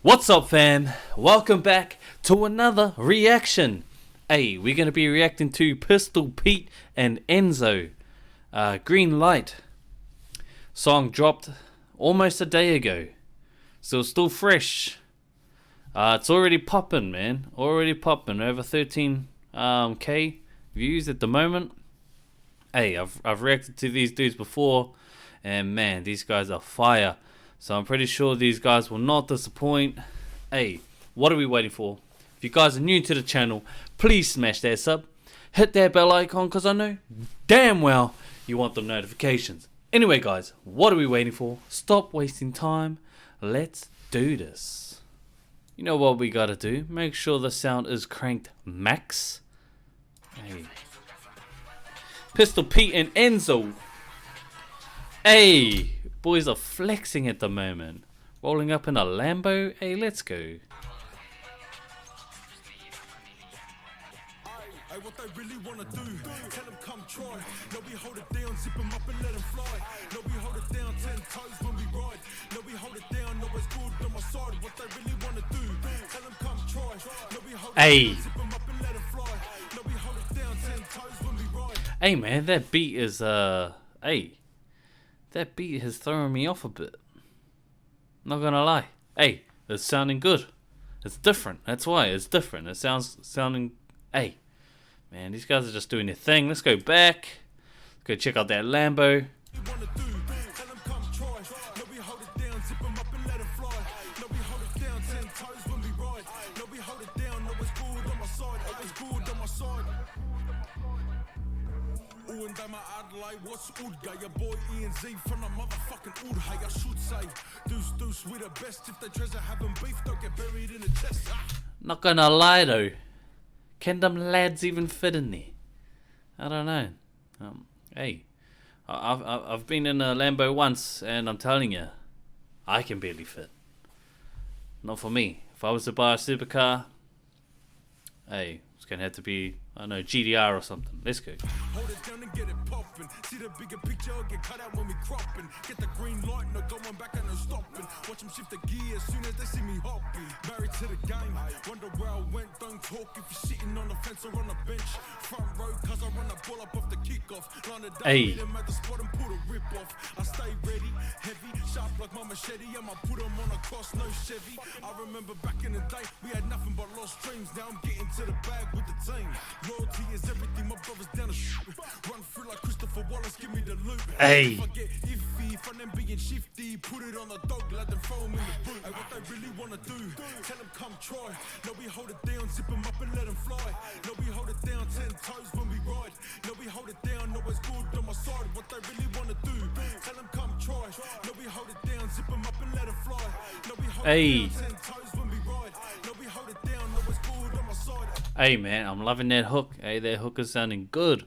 What's up, fam? Welcome back to another reaction. Hey, we're going to be reacting to Pistol Pete and Enzo. Green Light. Song dropped almost a day ago. So it's still fresh. It's already popping, man. Already popping. Over 13k views at the moment. Hey, I've reacted to these dudes before. And man, these guys are fire. So I'm pretty sure these guys will not disappoint. Hey, what are we waiting for? If you guys are new to the channel, please smash that sub. Hit that bell icon because I know damn well you want the notifications. Anyway guys, what are we waiting for? Stop wasting time. Let's do this. You know what we gotta do? Make sure the sound is cranked max. Hey. Pistol Pete and Enzo. Hey. Boys are flexing at the moment. Rolling up in a Lambo. Hey, let's go. What they really wanna do, tell them come try. No, we hold it down, zip them up and let them fly. No, we hold it down 10 toes when we ride. No, we hold it down, no, it's good on my side. What they really wanna do, tell them come try. No, we hold it down, zip them up and let them fly. No, we hold it down 10 toes when we ride. Hey man, that beat is hey. That beat has thrown me off a bit. Not gonna lie. Hey, it's sounding good. It's different. That's why it's different. It sounding. Hey, man, these guys are just doing their thing. Let's go back. Let's go check out that Lambo. What's Udga, your boy Enzo from the motherfucking Ud, hey, I should say. Deuce, we the best. If they treasure having beef, don't get buried in a chest. Not gonna lie though, can them lads even fit in there? I don't know. Hey, I've been in a Lambo once, and I'm telling you, I can barely fit. Not for me. If I was to buy a supercar, hey, it's gonna have to be, I don't know, GDR or something. Let's go. Hold it down and get it poppin'. See the bigger picture, get cut out when we croppin'. Get the green light, no going back and no stoppin'. Watch them shift the gear as soon as they see me hopping. Married to the game, wonder where I went. Don't talk if you're sitting on the fence or on the bench. Front row, cause I run the ball up off the kickoff. Line it down, hey. Them at the spot and pull the rip off. I stay ready, heavy, sharp like my machete. I'ma put them on a cross, no Chevy. I remember back in the day, we had nothing but lost dreams. Now I'm getting to the bag with the team. Loyalty is everything, my brothers down the run through like Christopher Wallace, give me the loot. Hey. If I get iffy, from them being shifty, put it on the dog, let them throw them in the boot. Hey, what they really wanna do, tell them come try. No, we hold it down, zip them up and let them fly. No, we hold it down 10 toes when we ride. No, we hold it down, no, it's good on my side. What they really wanna do, tell them come try. No, we hold it down, zip them up and let them fly. No, we hold it down 10 toes when we ride. No, we hold it down, no, it's good on my side. Hey man, I'm loving that hook. Hey, that hook is sounding good.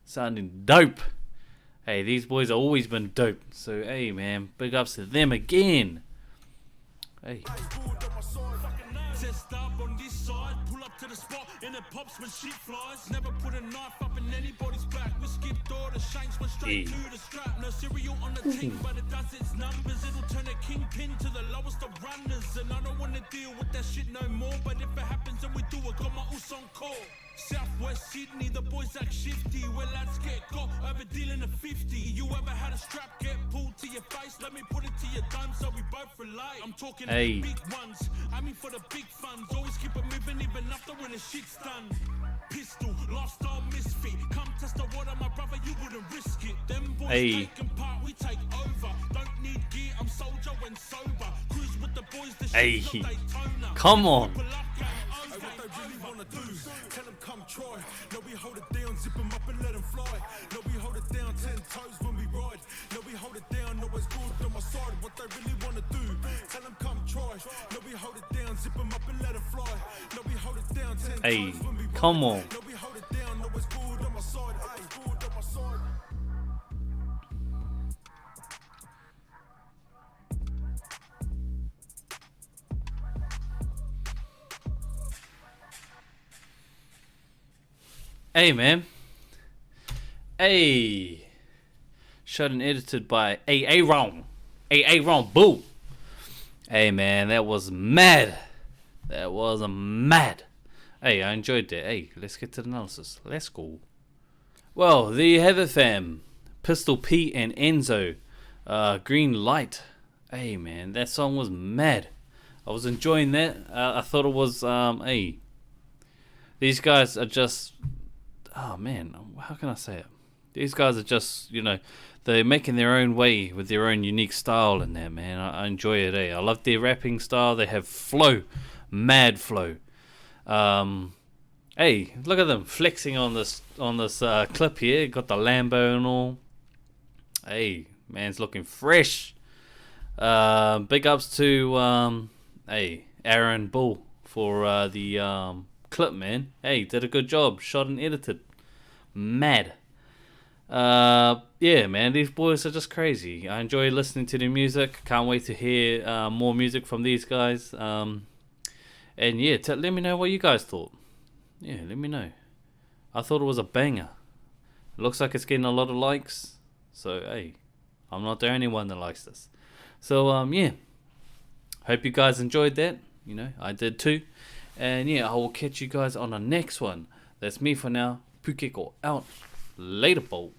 Sounding dope. Hey, these boys have always been dope. So hey man, big ups to them again. Hey. Test up on this side, pull up to the spot and it pops when shit flies. Never put a knife up in anybody's back. We skipped all the shanks, went straight to the strap. No cereal on the team, but it does its numbers. It'll turn a kingpin to the lowest of runners. And I don't wanna deal with that shit no more. But if it happens and we do it, got my us on call. Southwest Sydney, the boys act shifty. Well, lads get got over dealing a 50. You ever had a strap get pulled to your face? Let me put it to your dome so we both relate. I'm talking hey. Big ones, I mean for the big funds. Always keep it moving even after when the shit's done. Pistol, lifestyle misfit. Come test the water, my brother, you wouldn't risk it. Them boys taking part, we take over. Don't need gear, I'm soldier when sober. Cruise with the boys, the hey. shit Come on. Tell them come try. No, we hold it down, zip them up and let them fly. No, we hold it down 10 toes when we ride. No, we hold it down, no, it's good on my side. What they really wanna do, tell them come try. No, we hold it down, zip them up and let them fly. No, we hold it down 10 hey. toes when we ride. Come on. No, we hold it down, no, it's good on my side. Hey, good on my side. Hey man. Hey. Shot and edited by Aaron. Aaron Boo. Hey man, that was mad. That was mad. Hey, I enjoyed that. Hey, let's get to the analysis. Let's go. Well, there you have it, fam. Pistol Pete and Enzo. Green Light. Hey man, that song was mad. I was enjoying that. I thought it was, hey. These guys are just, oh man, how can I say it? These guys are just, they're making their own way with their own unique style in there, man. I enjoy it, I love their rapping style. They have flow, mad flow. Hey, look at them flexing on this clip here. Got the Lambo and all. Hey, man's looking fresh. Big ups to Aaron Bull for the clip, man. Hey, did a good job. Shot and edited. Mad. Yeah, man, these boys are just crazy. I enjoy listening to their music. Can't wait to hear more music from these guys. And yeah, let me know what you guys thought. Yeah, let me know. I thought it was a banger. It looks like it's getting a lot of likes. So, hey, I'm not the only one that likes this. So, yeah. Hope you guys enjoyed that. I did too. And yeah, I will catch you guys on the next one. That's me for now. Pukeko out. Later, folks.